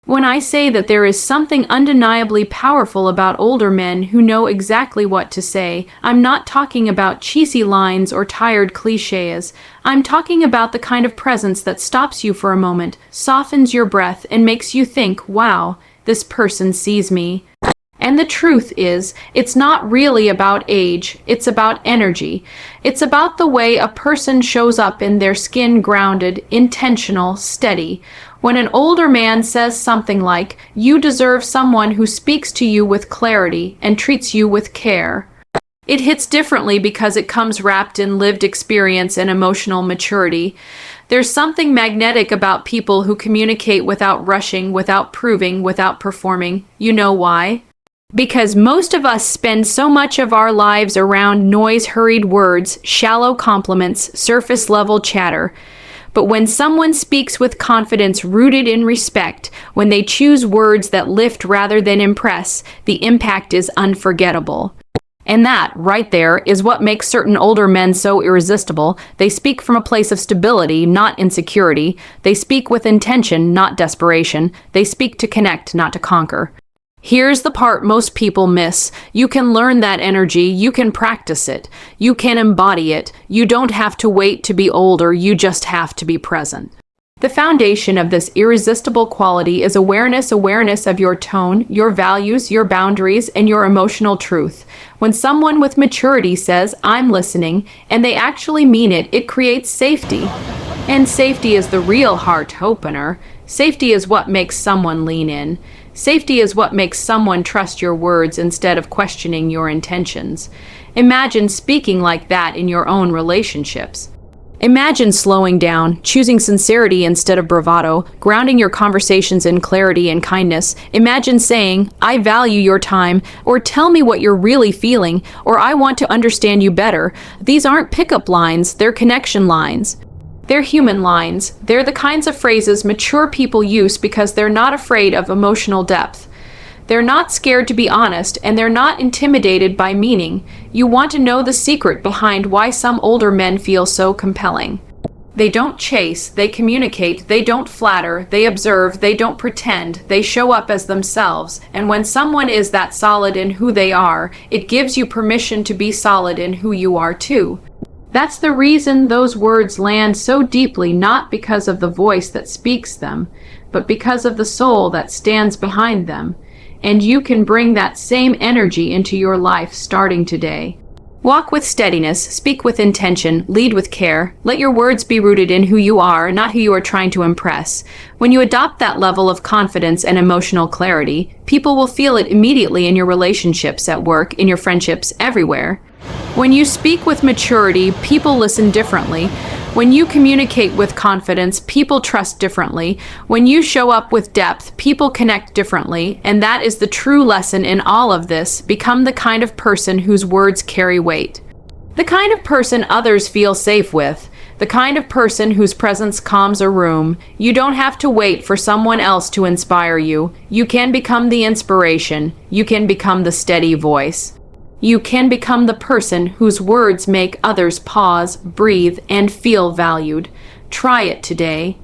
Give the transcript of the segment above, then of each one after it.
When I say that there is something undeniably powerful about older men who know exactly what to say, I'm not talking about cheesy lines or tired cliches. I'm talking about the kind of presence that stops you for a moment, softens your breath, and makes you think, wow, this person sees me. And the truth is, it's not really about age, it's about energy. It's about the way a person shows up in their skin, grounded, intentional, steady. When an older man says something like, "You deserve someone who speaks to you with clarity and treats you with care," it hits differently because it comes wrapped in lived experience and emotional maturity. There's something magnetic about people who communicate without rushing, without proving, without performing. You know why? Because most of us spend so much of our lives around noise, hurried words, shallow compliments, surface-level chatter. But when someone speaks with confidence rooted in respect, when they choose words that lift rather than impress, the impact is unforgettable. And that, right there, is what makes certain older men so irresistible. They speak from a place of stability, not insecurity. They speak with intention, not desperation. They speak to connect, not to conquer. Here's the part most people miss. You can learn that energy, you can practice it, you can embody it. You don't have to wait to be older, you just have to be present. The foundation of this irresistible quality is awareness of your tone, your values, your boundaries, and your emotional truth. When someone with maturity says, "I'm listening," and they actually mean it, it creates safety. And safety is the real heart opener. Safety is what makes someone lean in. Safety is what makes someone trust your words instead of questioning your intentions. Imagine speaking like that in your own relationships. Imagine slowing down, choosing sincerity instead of bravado, grounding your conversations in clarity and kindness. Imagine saying, "I value your time," or "Tell me what you're really feeling," or "I want to understand you better." These aren't pickup lines, they're connection lines. They're human lines. They're the kinds of phrases mature people use because they're not afraid of emotional depth. They're not scared to be honest, and they're not intimidated by meaning. You want to know the secret behind why some older men feel so compelling. They don't chase, they communicate, they don't flatter, they observe, they don't pretend, they show up as themselves. And when someone is that solid in who they are, it gives you permission to be solid in who you are too. That's the reason those words land so deeply, not because of the voice that speaks them, but because of the soul that stands behind them. And you can bring that same energy into your life starting today. Walk with steadiness, speak with intention, lead with care. Let your words be rooted in who you are, not who you are trying to impress. When you adopt that level of confidence and emotional clarity, people will feel it immediately in your relationships, at work, in your friendships, everywhere. When you speak with maturity, people listen differently. When you communicate with confidence, people trust differently. When you show up with depth, people connect differently. And that is the true lesson in all of this. Become the kind of person whose words carry weight. The kind of person others feel safe with. The kind of person whose presence calms a room. You don't have to wait for someone else to inspire you. You can become the inspiration. You can become the steady voice. You can become the person whose words make others pause, breathe, and feel valued. Try it today.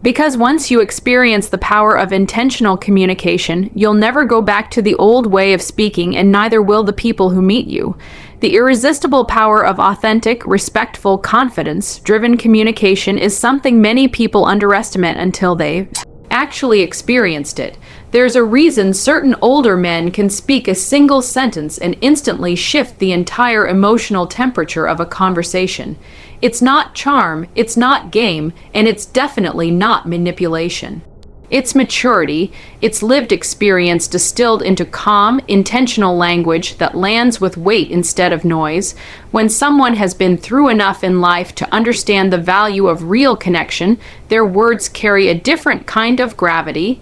Because once you experience the power of intentional communication, you'll never go back to the old way of speaking, and neither will the people who meet you. The irresistible power of authentic, respectful, confidence-driven communication is something many people underestimate until they've actually experienced it. There's a reason certain older men can speak a single sentence and instantly shift the entire emotional temperature of a conversation. It's not charm, it's not game, and it's definitely not manipulation. It's maturity, it's lived experience distilled into calm, intentional language that lands with weight instead of noise. When someone has been through enough in life to understand the value of real connection, their words carry a different kind of gravity.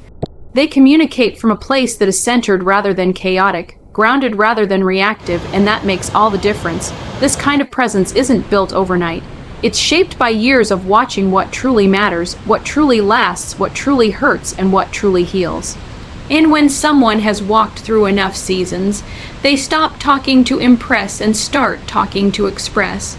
They communicate from a place that is centered rather than chaotic, grounded rather than reactive, and that makes all the difference. This kind of presence isn't built overnight. It's shaped by years of watching what truly matters, what truly lasts, what truly hurts, and what truly heals. And when someone has walked through enough seasons, they stop talking to impress and start talking to express.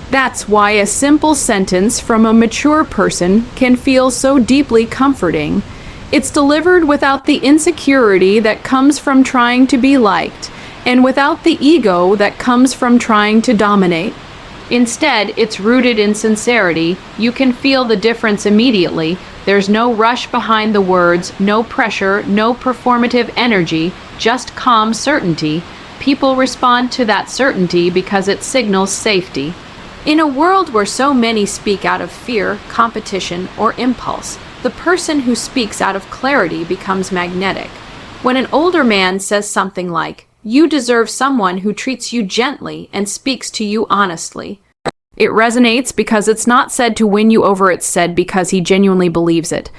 That's why a simple sentence from a mature person can feel so deeply comforting. It's delivered without the insecurity that comes from trying to be liked, and without the ego that comes from trying to dominate. Instead, it's rooted in sincerity. You can feel the difference immediately. There's no rush behind the words, no pressure, no performative energy, just calm certainty. People respond to that certainty because it signals safety. In a world where so many speak out of fear, competition, or impulse, the person who speaks out of clarity becomes magnetic. When an older man says something like, "You deserve someone who treats you gently and speaks to you honestly," it resonates because it's not said to win you over, it's said because he genuinely believes it.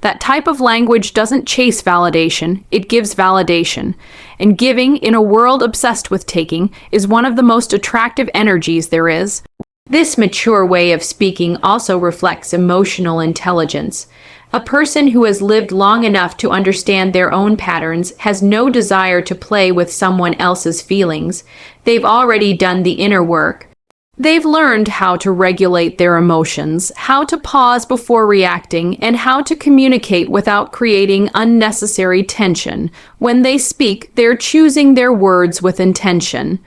That type of language doesn't chase validation, it gives validation. And giving, in a world obsessed with taking, is one of the most attractive energies there is. This mature way of speaking also reflects emotional intelligence. A person who has lived long enough to understand their own patterns has no desire to play with someone else's feelings. They've already done the inner work. They've learned how to regulate their emotions, how to pause before reacting, and how to communicate without creating unnecessary tension. When they speak, they're choosing their words with intention.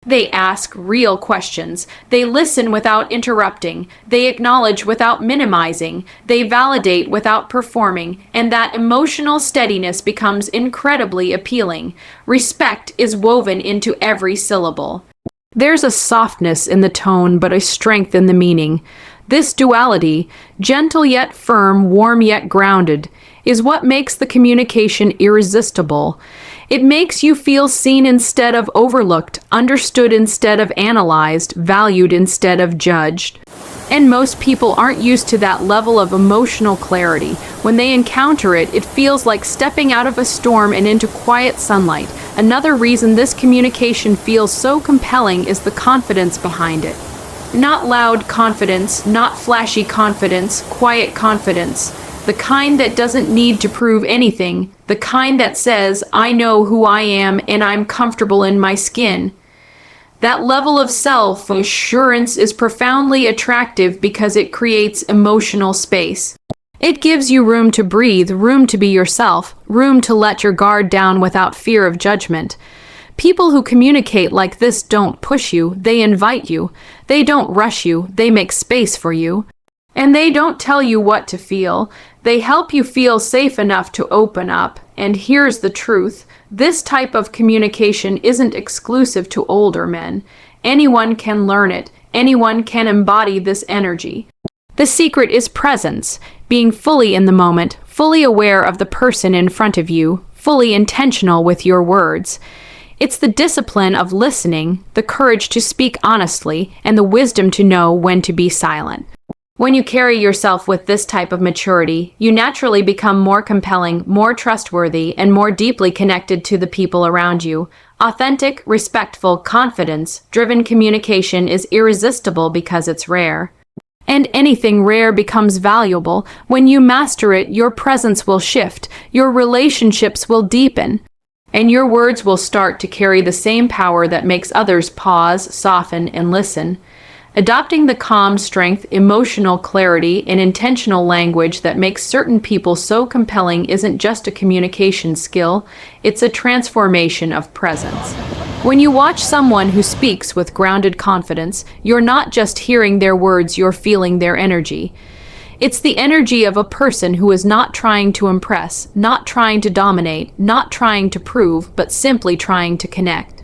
They ask real questions. They listen without interrupting. They acknowledge without minimizing. They validate without performing. And that emotional steadiness becomes incredibly appealing. Respect is woven into every syllable. There's a softness in the tone, but a strength in the meaning. This duality, gentle yet firm, warm yet grounded, is what makes the communication irresistible. It makes you feel seen instead of overlooked, understood instead of analyzed, valued instead of judged. And most people aren't used to that level of emotional clarity. When they encounter it, it feels like stepping out of a storm and into quiet sunlight. Another reason this communication feels so compelling is the confidence behind it. Not loud confidence, not flashy confidence, quiet confidence. The kind that doesn't need to prove anything. The kind that says, "I know who I am and I'm comfortable in my skin." That level of self-assurance is profoundly attractive because it creates emotional space. It gives you room to breathe, room to be yourself, room to let your guard down without fear of judgment. People who communicate like this don't push you, they invite you. They don't rush you, they make space for you. And they don't tell you what to feel. They help you feel safe enough to open up. And here's the truth. This type of communication isn't exclusive to older men. Anyone can learn it. Anyone can embody this energy. The secret is presence, being fully in the moment, fully aware of the person in front of you, fully intentional with your words. It's the discipline of listening, the courage to speak honestly, and the wisdom to know when to be silent. When you carry yourself with this type of maturity, you naturally become more compelling, more trustworthy, and more deeply connected to the people around you. Authentic, respectful, confidence-driven communication is irresistible because it's rare. And anything rare becomes valuable. When you master it, your presence will shift, your relationships will deepen, and your words will start to carry the same power that makes others pause, soften, and listen. Adopting the calm strength, emotional clarity, and intentional language that makes certain people so compelling isn't just a communication skill, it's a transformation of presence. When you watch someone who speaks with grounded confidence, you're not just hearing their words, you're feeling their energy. It's the energy of a person who is not trying to impress, not trying to dominate, not trying to prove, but simply trying to connect.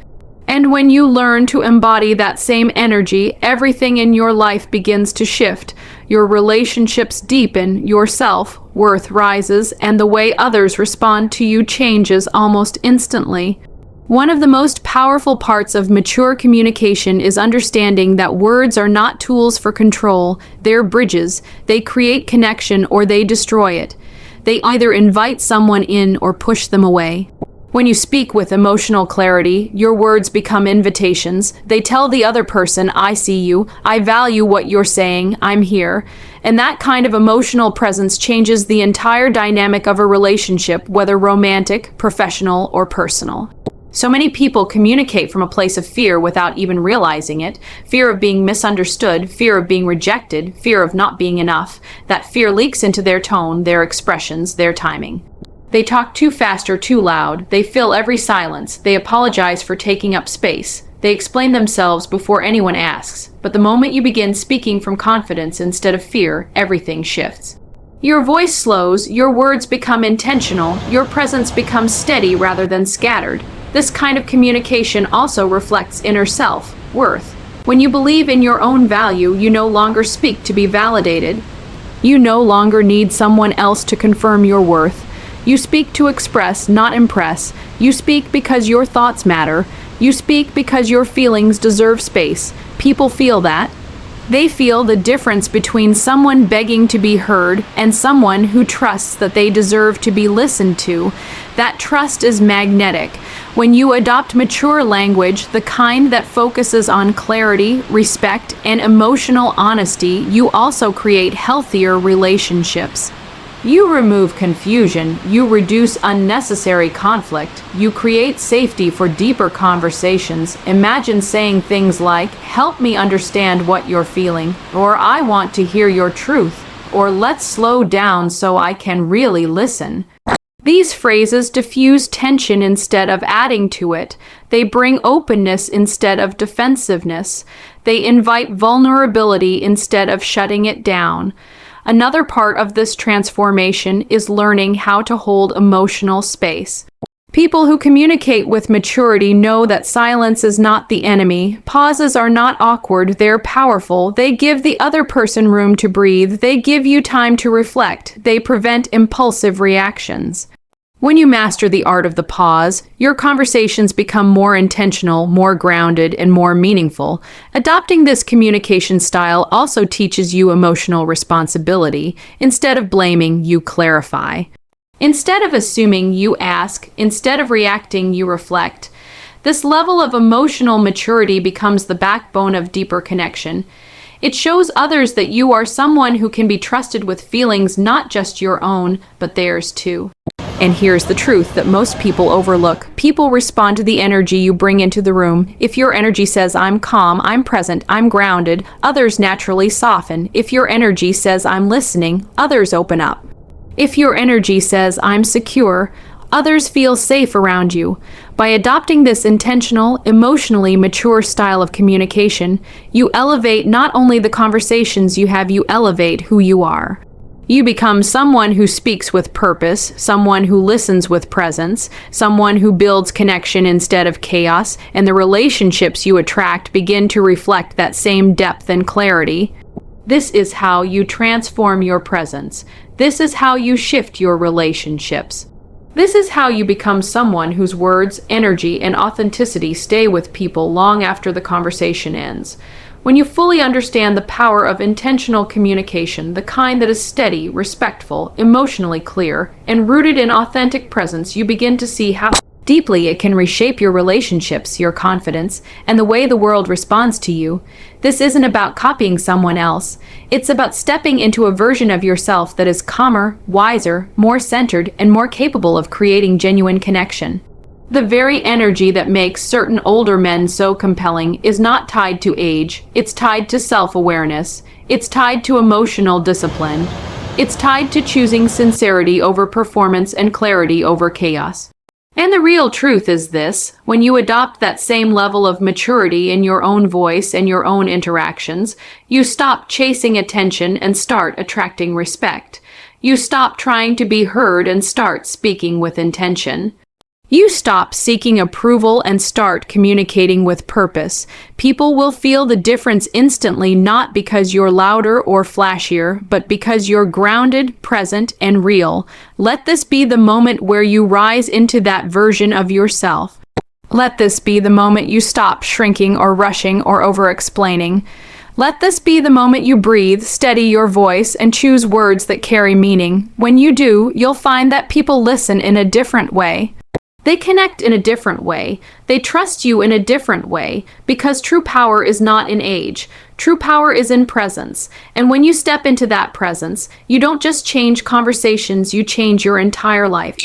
And when you learn to embody that same energy, everything in your life begins to shift. Your relationships deepen, your self-worth rises, and the way others respond to you changes almost instantly. One of the most powerful parts of mature communication is understanding that words are not tools for control, they're bridges. They create connection or they destroy it. They either invite someone in or push them away. When you speak with emotional clarity, your words become invitations. They tell the other person, "I see you, I value what you're saying, I'm here." And that kind of emotional presence changes the entire dynamic of a relationship, whether romantic, professional, or personal. So many people communicate from a place of fear without even realizing it. Fear of being misunderstood, fear of being rejected, fear of not being enough. That fear leaks into their tone, their expressions, their timing. They talk too fast or too loud. They fill every silence. They apologize for taking up space. They explain themselves before anyone asks. But the moment you begin speaking from confidence instead of fear, everything shifts. Your voice slows, your words become intentional, your presence becomes steady rather than scattered. This kind of communication also reflects inner self-worth. When you believe in your own value, you no longer speak to be validated. You no longer need someone else to confirm your worth. You speak to express, not impress. You speak because your thoughts matter. You speak because your feelings deserve space. People feel that. They feel the difference between someone begging to be heard and someone who trusts that they deserve to be listened to. That trust is magnetic. When you adopt mature language, the kind that focuses on clarity, respect, and emotional honesty, you also create healthier relationships. You remove confusion, you reduce unnecessary conflict, you create safety for deeper conversations. Imagine saying things like, "Help me understand what you're feeling," or "I want to hear your truth," or "Let's slow down so I can really listen." These phrases diffuse tension instead of adding to it. They bring openness instead of defensiveness. They invite vulnerability instead of shutting it down. Another part of this transformation is learning how to hold emotional space. People who communicate with maturity know that silence is not the enemy. Pauses are not awkward, they're powerful. They give the other person room to breathe. They give you time to reflect. They prevent impulsive reactions. When you master the art of the pause, your conversations become more intentional, more grounded, and more meaningful. Adopting this communication style also teaches you emotional responsibility. Instead of blaming, you clarify. Instead of assuming, you ask. Instead of reacting, you reflect. This level of emotional maturity becomes the backbone of deeper connection. It shows others that you are someone who can be trusted with feelings not just your own, but theirs too. And here's the truth that most people overlook. People respond to the energy you bring into the room. If your energy says, "I'm calm, I'm present, I'm grounded," others naturally soften. If your energy says, "I'm listening," others open up. If your energy says, "I'm secure," others feel safe around you. By adopting this intentional, emotionally mature style of communication, you elevate not only the conversations you have, you elevate who you are. You become someone who speaks with purpose, someone who listens with presence, someone who builds connection instead of chaos, and the relationships you attract begin to reflect that same depth and clarity. This is how you transform your presence. This is how you shift your relationships. This is how you become someone whose words, energy, and authenticity stay with people long after the conversation ends. When you fully understand the power of intentional communication, the kind that is steady, respectful, emotionally clear, and rooted in authentic presence, you begin to see how deeply it can reshape your relationships, your confidence, and the way the world responds to you. This isn't about copying someone else. It's about stepping into a version of yourself that is calmer, wiser, more centered, and more capable of creating genuine connection. The very energy that makes certain older men so compelling is not tied to age. It's tied to self-awareness. It's tied to emotional discipline. It's tied to choosing sincerity over performance and clarity over chaos. And the real truth is this: when you adopt that same level of maturity in your own voice and your own interactions, you stop chasing attention and start attracting respect. You stop trying to be heard and start speaking with intention. You stop seeking approval and start communicating with purpose. People will feel the difference instantly, not because you're louder or flashier, but because you're grounded, present, and real. Let this be the moment where you rise into that version of yourself. Let this be the moment you stop shrinking or rushing or over-explaining. Let this be the moment you breathe, steady your voice, and choose words that carry meaning. When you do, you'll find that people listen in a different way. They connect in a different way. They trust you in a different way, because true power is not in age. True power is in presence. And when you step into that presence, you don't just change conversations, you change your entire life.